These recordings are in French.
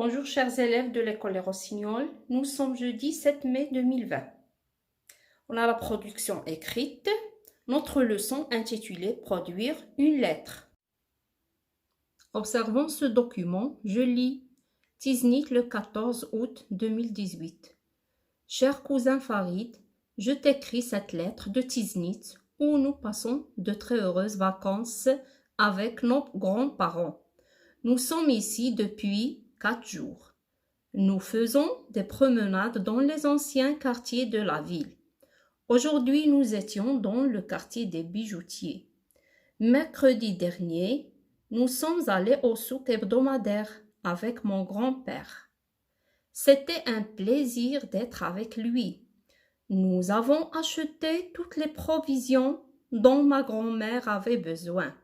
Bonjour chers élèves de l'école Les Rossignols, nous sommes jeudi 7 mai 2020. On a la production écrite, notre leçon intitulée « Produire une lettre ». Observons ce document, je lis « Tiznit le 14 août 2018 ». Cher cousin Farid, je t'écris cette lettre de Tiznit où nous passons de très heureuses vacances avec nos grands-parents. Nous sommes ici depuis 4 jours. Nous faisons des promenades dans les anciens quartiers de la ville. Aujourd'hui, nous étions dans le quartier des bijoutiers. Mercredi dernier, nous sommes allés au souk hebdomadaire avec mon grand-père. C'était un plaisir d'être avec lui. Nous avons acheté toutes les provisions dont ma grand-mère avait besoin.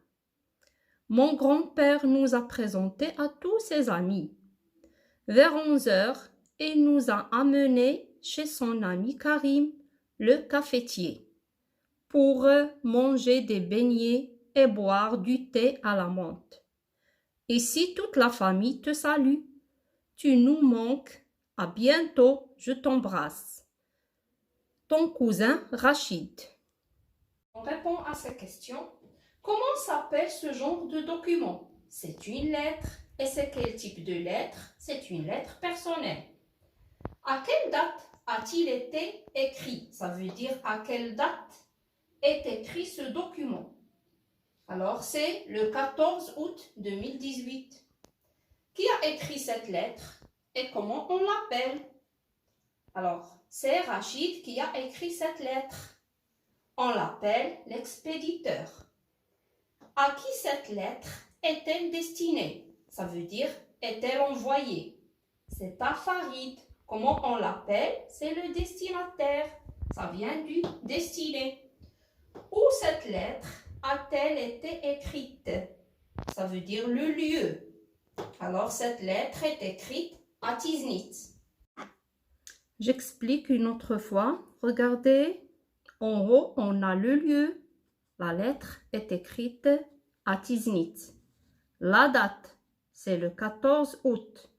Mon grand-père nous a présentés à tous ses amis. Vers 11 heures, il nous a amenés chez son ami Karim, le cafetier, pour manger des beignets et boire du thé à la menthe. Ici, toute la famille te salue. Tu nous manques. À bientôt, je t'embrasse. Ton cousin Rachid. On répond à ces questions. Comment s'appelle ce genre de document? C'est une lettre. Et c'est quel type de lettre? C'est une lettre personnelle. À quelle date a-t-il été écrit? Ça veut dire à quelle date est écrit ce document? Alors, c'est le 14 août 2018. Qui a écrit cette lettre et comment on l'appelle? Alors, c'est Rachid qui a écrit cette lettre. On l'appelle l'expéditeur. À qui cette lettre est-elle destinée? Ça veut dire, est-elle envoyée? C'est à Farid. Comment on l'appelle? C'est le destinataire. Ça vient du destiné. Où cette lettre a-t-elle été écrite? Ça veut dire le lieu. Alors, cette lettre est écrite à Tiznit. J'explique une autre fois. Regardez, en haut, on a le lieu. La lettre est écrite à Tiznit. La date, c'est le 14 août.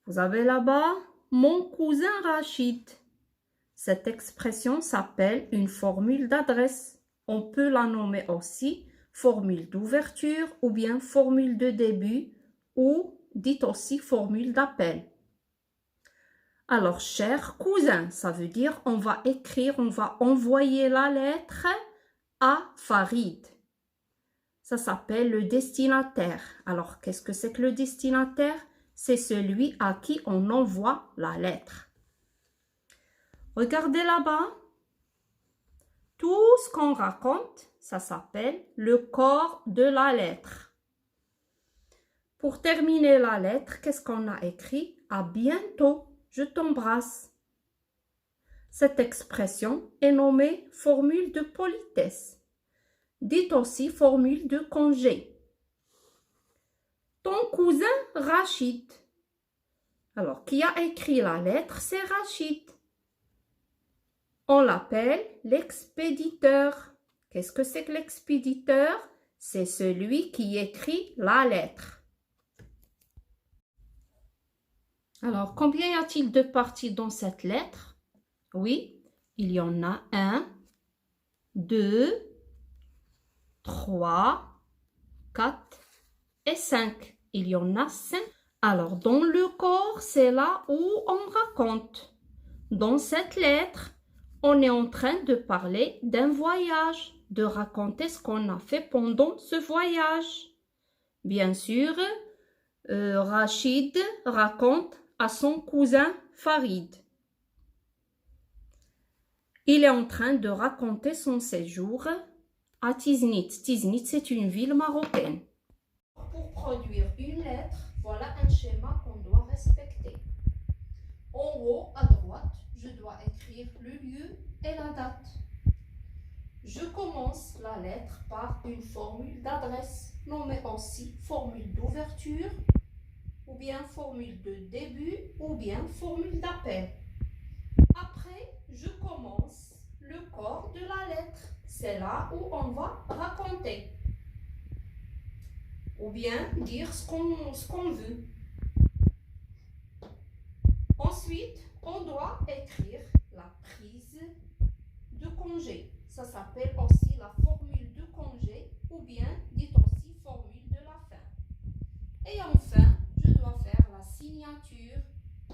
Vous avez là-bas mon cousin Rachid. Cette expression s'appelle une formule d'adresse. On peut la nommer aussi formule d'ouverture ou bien formule de début ou dites aussi formule d'appel. Alors, cher cousin, ça veut dire on va écrire, on va envoyer la lettre à Farid. Ça s'appelle le destinataire. Alors, qu'est-ce que c'est que le destinataire? C'est celui à qui on envoie la lettre. Regardez là-bas. Tout ce qu'on raconte, ça s'appelle le corps de la lettre. Pour terminer la lettre, qu'est-ce qu'on a écrit? À bientôt, je t'embrasse. Cette expression est nommée formule de politesse. Dites aussi formule de congé. Ton cousin Rachid. Alors, qui a écrit la lettre? C'est Rachid. On l'appelle l'expéditeur. Qu'est-ce que c'est que l'expéditeur? C'est celui qui écrit la lettre. Alors, combien y a-t-il de parties dans cette lettre? Oui, il y en a 1, 2, 3, 4 et 5. Il y en a 5. Alors, dans le corps, c'est là où on raconte. Dans cette lettre, on est en train de parler d'un voyage, de raconter ce qu'on a fait pendant ce voyage. Bien sûr, Rachid raconte à son cousin Farid. Il est en train de raconter son séjour à Tiznit. Tiznit, c'est une ville marocaine. Pour produire une lettre, voilà un schéma qu'on doit respecter. En haut, à droite, je dois écrire le lieu et la date. Je commence la lettre par une formule d'adresse, nommée aussi formule d'ouverture, ou bien formule de début, ou bien formule d'appel. Après, je commence le corps de la lettre. C'est là où on va raconter. Ou bien dire ce qu'on veut. Ensuite, on doit écrire la prise de congé. Ça s'appelle aussi la formule de congé ou bien dit aussi formule de la fin. Et enfin, je dois faire la signature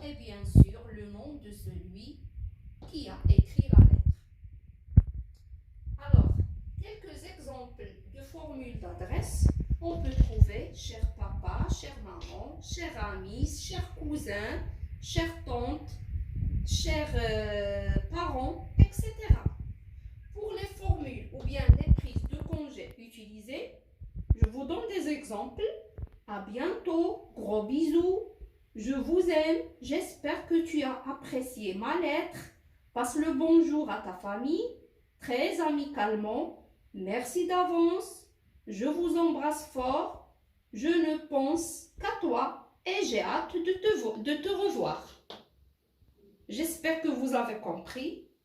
et bien sûr le nom de celui qui a écrit la lettre. Alors, quelques exemples de formules d'adresse. On peut trouver cher papa, chère maman, chère amie, cher cousin, chère tante, chers parents, etc. Pour les formules ou bien les prises de congé utilisées, je vous donne des exemples. À bientôt, gros bisous, je vous aime, j'espère que tu as apprécié ma lettre. Passe le bonjour à ta famille, très amicalement. Merci d'avance, je vous embrasse fort, je ne pense qu'à toi et j'ai hâte de te revoir. J'espère que vous avez compris.